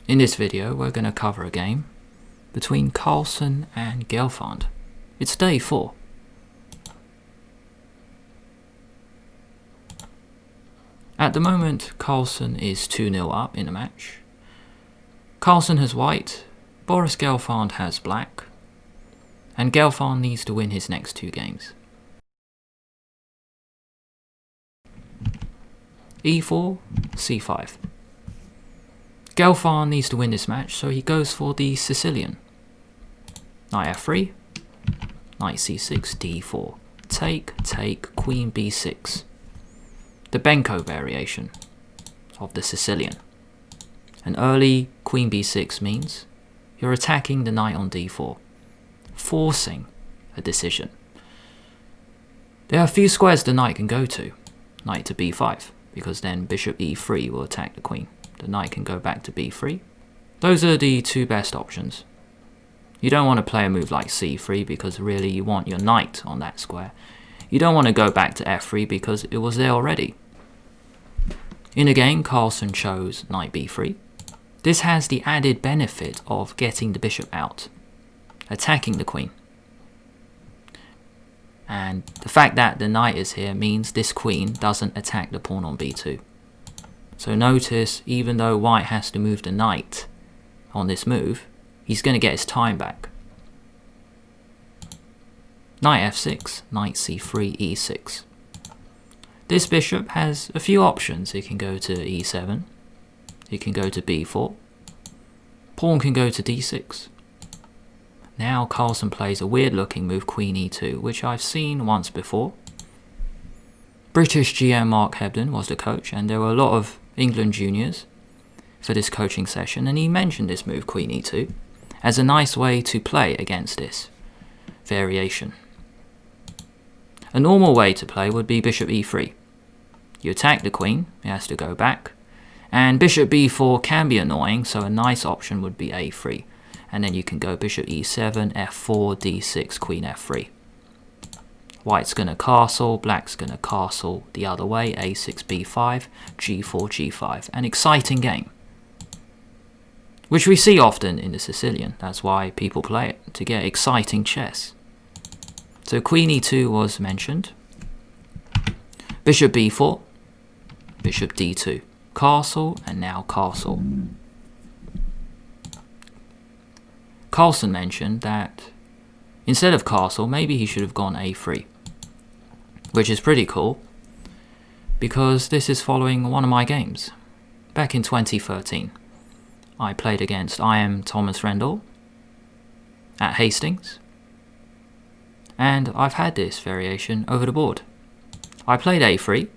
In this video, we're going to cover a game between Carlsen and Gelfand. It's day 4. At the moment, Carlsen is 2-0 up in the match. Carlsen has white, Boris Gelfand has black, and Gelfand needs to win his next 2 games. E4, C5. Gelfand needs to win this match, so he goes for the Sicilian. Knight f3, knight c6, d4. Take, take, queen b6. The Benko variation of the Sicilian. An early queen b6 means you're attacking the knight on d4, forcing a decision. There are a few squares the knight can go to. Knight to b5, because then bishop e3 will attack the queen. The knight can go back to b3. Those are the 2 best options. You don't want to play a move like c3 because really you want your knight on that square. You don't want to go back to f3 because it was there already. In the game, Carlsen chose knight b3. This has the added benefit of getting the bishop out, attacking the queen. And the fact that the knight is here means this queen doesn't attack the pawn on b2. So notice, even though white has to move the knight on this move, he's going to get his time back. Knight f6, knight c3, e6. This bishop has a few options. It can go to e7, it can go to b4, pawn can go to d6. Now Carlsen plays a weird looking move, queen e2, which I've seen once before. British GM Mark Hebden was the coach, and there were a lot of England juniors for this coaching session, and he mentioned this move, queen e2, as a nice way to play against this variation. A normal way to play would be bishop e3. You attack the queen, it has to go back, and bishop b4 can be annoying, so a nice option would be a3, and then you can go bishop e7, f4, d6, queen f3. White's going to castle, black's going to castle the other way, a6, b5, g4, g5. An exciting game, which we see often in the Sicilian. That's why people play it, to get exciting chess. So queen e2 was mentioned. Bishop b4, bishop d2. Castle, and now castle. Carlsen mentioned that instead of castle, maybe he should have gone a3. Which is pretty cool, because this is following one of my games. Back in 2013, I played against Thomas Rendle at Hastings, and I've had this variation over the board. I played a3,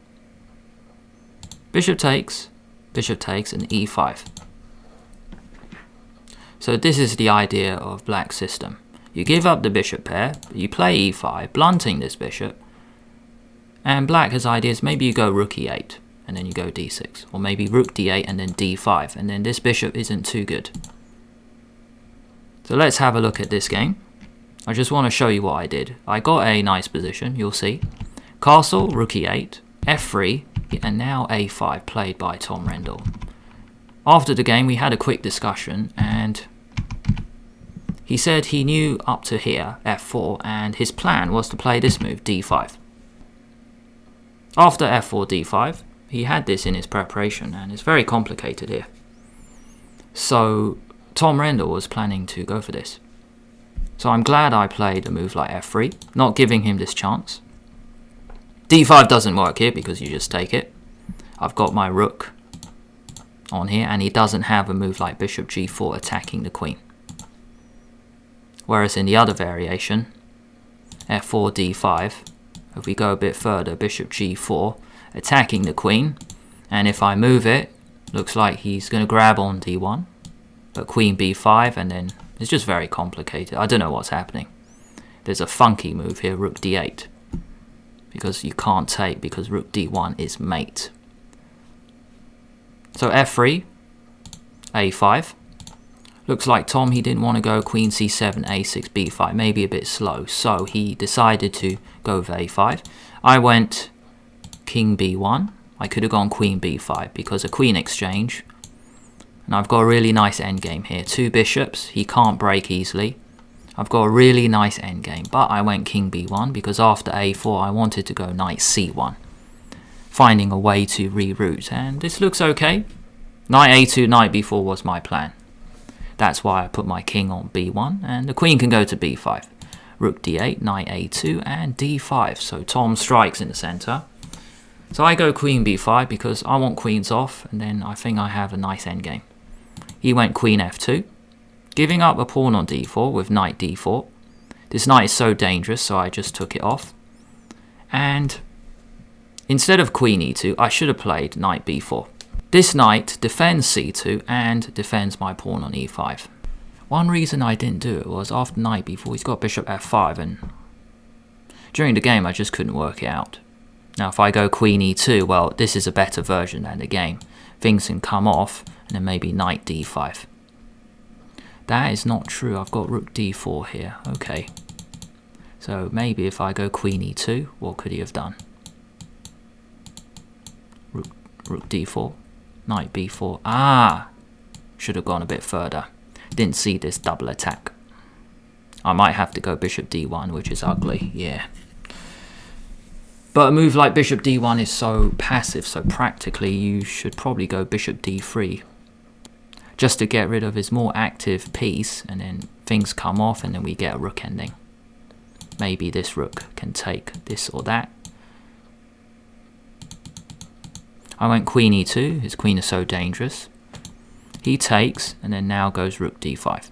bishop takes, and e5. So this is the idea of black's system. You give up the bishop pair, you play e5, blunting this bishop, and black has ideas, maybe you go rook e8, and then you go d6, or maybe rook d8 and then d5, and then this bishop isn't too good. So let's have a look at this game. I just want to show you what I did. I got a nice position, you'll see. Castle, rook e8, f3, and now a5, played by Tom Rendle. After the game, we had a quick discussion, and he said he knew up to here, f4, and his plan was to play this move, d5. After f4, d5, he had this in his preparation, and it's very complicated here. So Tom Rendle was planning to go for this. So I'm glad I played a move like f3, not giving him this chance. d5 doesn't work here because you just take it. I've got my rook on here, and he doesn't have a move like bishop g4 attacking the queen. Whereas in the other variation, f4, d5, if we go a bit further, bishop g4 attacking the queen, and if I move it, looks like he's going to grab on d1, but queen b5, and then it's just very complicated. I don't know what's happening. There's a funky move here, rook d8, because you can't take, because rook d1 is mate. So f3, a5. Looks like Tom, he didn't want to go queen c7, a6, b5, maybe a bit slow, so he decided to go with a5. I went king b1. I could have gone queen b5 because a queen exchange, and I've got a really nice endgame here. 2 bishops, he can't break easily. I've got a really nice endgame, but I went king b1 because after a4 I wanted to go knight c1, finding a way to reroute, and this looks okay. Knight a2, knight b4 was my plan. That's why I put my king on b1, and the queen can go to b5. Rook d8, knight a2, and d5. So Tom strikes in the center. So I go queen b5 because I want queens off, and then I think I have a nice endgame. He went queen f2, giving up a pawn on d4 with knight d4. This knight is so dangerous, so I just took it off. And instead of queen e2, I should have played knight b4. This knight defends c2 and defends my pawn on e5. One reason I didn't do it was after knight b4 he's got bishop f5, and during the game I just couldn't work it out. Now if I go queen e2, well, this is a better version than the game. Things can come off and then maybe knight d5. That is not true. I've got rook d4 here. Okay. So maybe if I go queen e2, what could he have done? Rook d4. Knight b4. Ah! Should have gone a bit further. Didn't see this double attack. I might have to go bishop d1, which is ugly. Yeah. But a move like bishop d1 is so passive, so practically you should probably go bishop d3. Just to get rid of his more active piece, and then things come off and then we get a rook ending. Maybe this rook can take this or that. I went queen e2, his queen is so dangerous. He takes, and then now goes rook d5.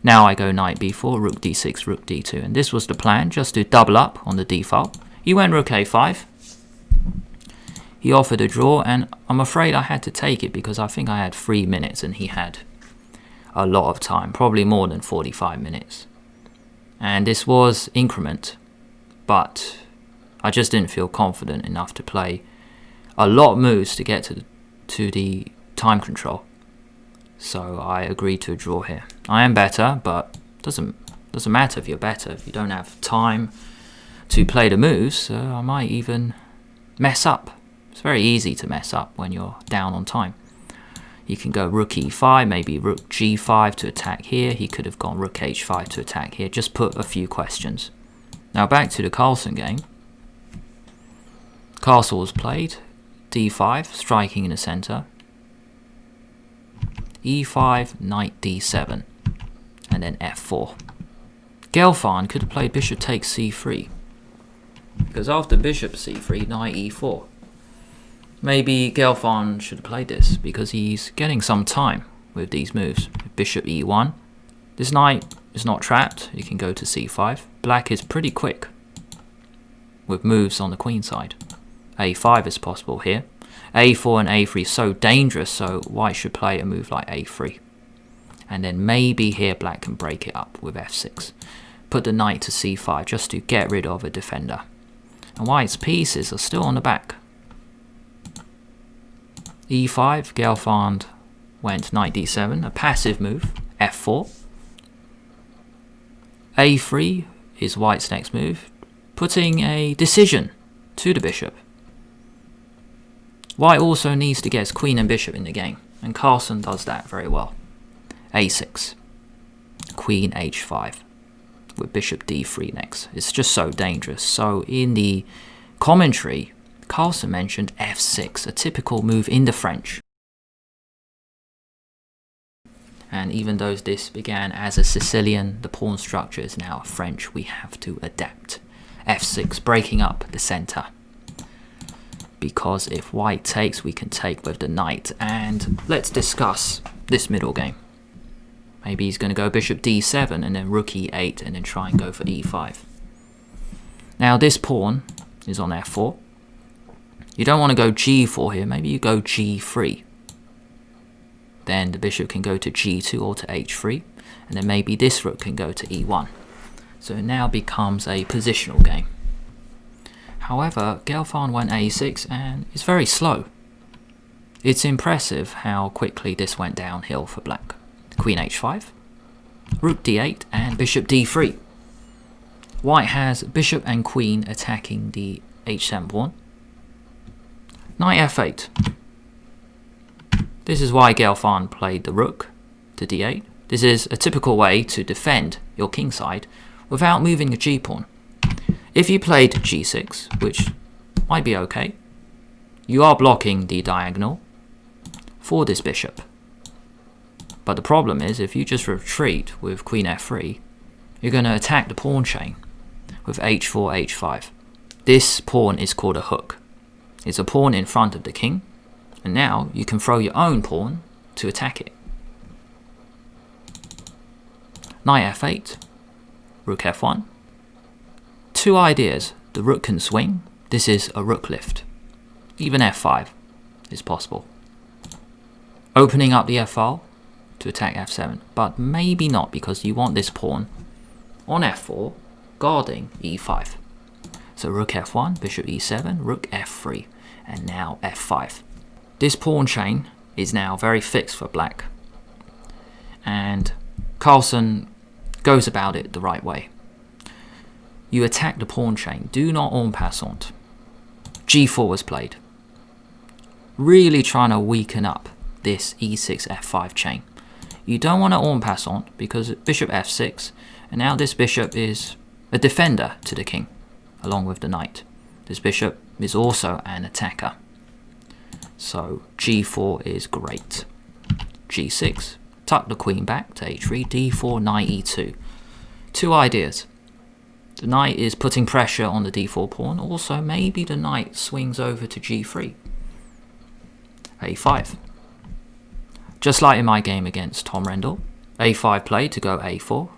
Now I go knight b4, rook d6, rook d2, and this was the plan, just to double up on the d file. He went rook a5. He offered a draw, and I'm afraid I had to take it because I think I had 3 minutes and he had a lot of time, probably more than 45 minutes. And this was increment, but I just didn't feel confident enough to play a lot of moves to get to the time control. So I agreed to a draw here. I am better, but doesn't matter if you're better. If you don't have time to play the moves, I might even mess up. It's very easy to mess up when you're down on time. You can go rook e5, maybe rook g5 to attack here. He could have gone rook h5 to attack here. Just put a few questions. Now back to the Carlsen game. Castle was played. d5, striking in the center. e5, knight d7, and then f4. Gelfand could have played bishop takes c3, because after bishop c3, knight e4. Maybe Gelfand should have played this, because he's getting some time with these moves. Bishop e1. This knight is not trapped, he can go to c5. Black is pretty quick with moves on the queen side. a5 is possible here. a4 and a3 is so dangerous, so white should play a move like a3. And then maybe here black can break it up with f6. Put the knight to c5 just to get rid of a defender. And white's pieces are still on the back. e5, Gelfand went knight d7, a passive move. f4. a3 is white's next move, putting a decision to the bishop. White also needs to get his queen and bishop in the game, and Carlsen does that very well. a6, queen h5, with bishop d3 next. It's just so dangerous. So in the commentary, Carlsen mentioned f6, a typical move in the French. And even though this began as a Sicilian, the pawn structure is now a French, we have to adapt. f6, breaking up the center. Because if white takes, we can take with the knight. And let's discuss this middle game. Maybe he's going to go bishop d7 and then rook e8 and then try and go for e5. Now this pawn is on f4. You don't want to go g4 here, maybe you go g3. Then the bishop can go to g2 or to h3, and then maybe this rook can go to e1. So it now becomes a positional game. However, Gelfand went a6 and it's very slow. It's impressive how quickly this went downhill for black. Queen h5, rook d8 and bishop d3. White has bishop and queen attacking the h7 pawn. Knight f8. This is why Gelfand played the rook to d8. This is a typical way to defend your king side without moving the g-pawn. If you played g6, which might be okay, you are blocking the diagonal for this bishop. But the problem is, if you just retreat with queen f3, you're going to attack the pawn chain with h4, h5. This pawn is called a hook. It's a pawn in front of the king, and now you can throw your own pawn to attack it. Knight f8, rook f1. Two ideas. The rook can swing. This is a rook lift. Even f5 is possible. Opening up the f-file to attack f7, but maybe not, because you want this pawn on f4 guarding e5. So rook f1, bishop e7, rook f3, and now f5. This pawn chain is now very fixed for black, and Carlsen goes about it the right way. You attack the pawn chain, do not en passant. g4 was played, really trying to weaken up this e6 f5 chain. You don't want to en passant because bishop f6, and now this bishop is a defender to the king, along with the knight. This bishop is also an attacker. So g4 is great. g6, tuck the queen back to h3, d4, knight e2. Two ideas. The knight is putting pressure on the d4 pawn. Also, maybe the knight swings over to g3. a5. Just like in my game against Tom Rendle, a5 play to go a4.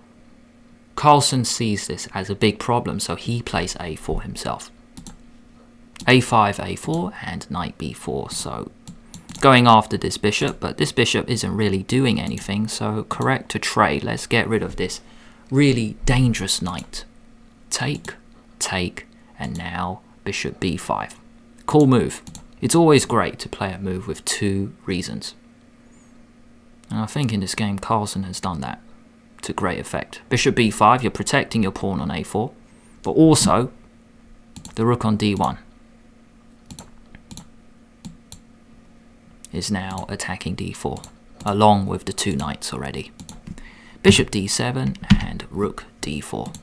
Carlsen sees this as a big problem, so he plays a4 himself. a5, a4, and knight b4. So going after this bishop, but this bishop isn't really doing anything, so correct to trade. Let's get rid of this really dangerous knight. Take, take, and now bishop b5. Cool move. It's always great to play a move with two reasons. And I think in this game Carlsen has done that to great effect. Bishop b5, you're protecting your pawn on a4, but also the rook on d1 is now attacking d4, along with the two knights already. Bishop d7 and rook d4.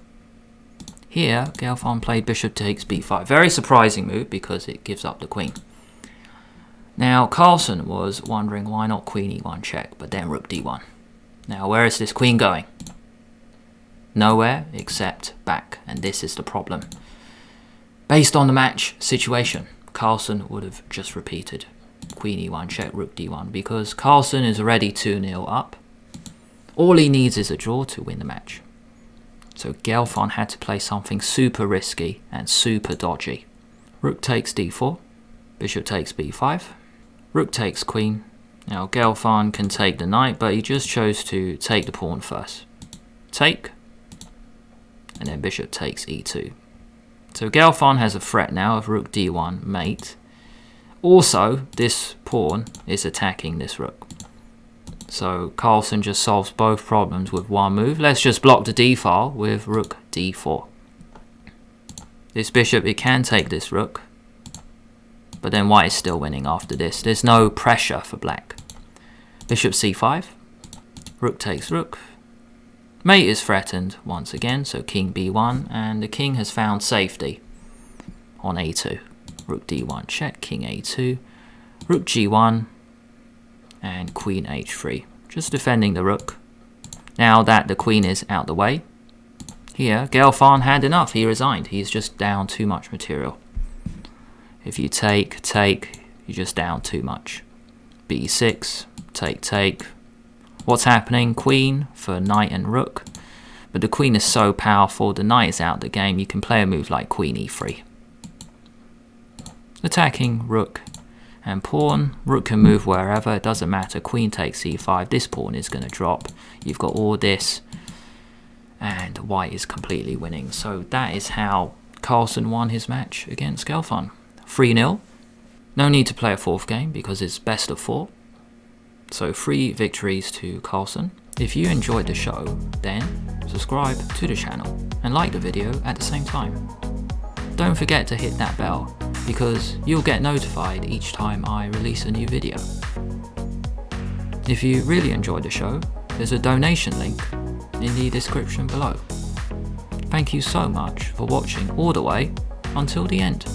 Here, Gelfand played bishop takes b5. Very surprising move because it gives up the queen. Now, Carlsen was wondering why not queen e1 check, but then rook d1. Now, where is this queen going? Nowhere except back, and this is the problem. Based on the match situation, Carlsen would have just repeated queen e1 check, rook d1, because Carlsen is already 2-0 up. All he needs is a draw to win the match. So Gelfand had to play something super risky and super dodgy. Rook takes d4, bishop takes b5, rook takes queen. Now Gelfand can take the knight, but he just chose to take the pawn first. Take, and then bishop takes e2. So Gelfand has a threat now of rook d1 mate. Also, this pawn is attacking this rook. So Carlsen just solves both problems with one move. Let's just block the d-file with rook d4. This bishop, it can take this rook, but then white is still winning after this. There's no pressure for black. Bishop c5, rook takes rook. Mate is threatened once again, so king b1, and the king has found safety on a2. Rook d1 check, king a2, rook g1, and queen h3. Just defending the rook. Now that the queen is out the way, here Gelfand had enough. He resigned. He's just down too much material. If you take, you're just down too much. b6, take. What's happening? Queen for knight and rook. But the queen is so powerful, the knight is out the game. You can play a move like queen e3. Attacking rook and pawn. Rook can move wherever, it doesn't matter. Queen takes c5. This pawn is going to drop. You've got all this, and white is completely winning. So that is how Carlsen won his match against Gelfand. 3-0. No need to play a fourth game because it's best of 4. So 3 victories to Carlsen. If you enjoyed the show, then subscribe to the channel and like the video at the same time. Don't forget to hit that bell because you'll get notified each time I release a new video. If you really enjoyed the show, there's a donation link in the description below. Thank you so much for watching all the way until the end.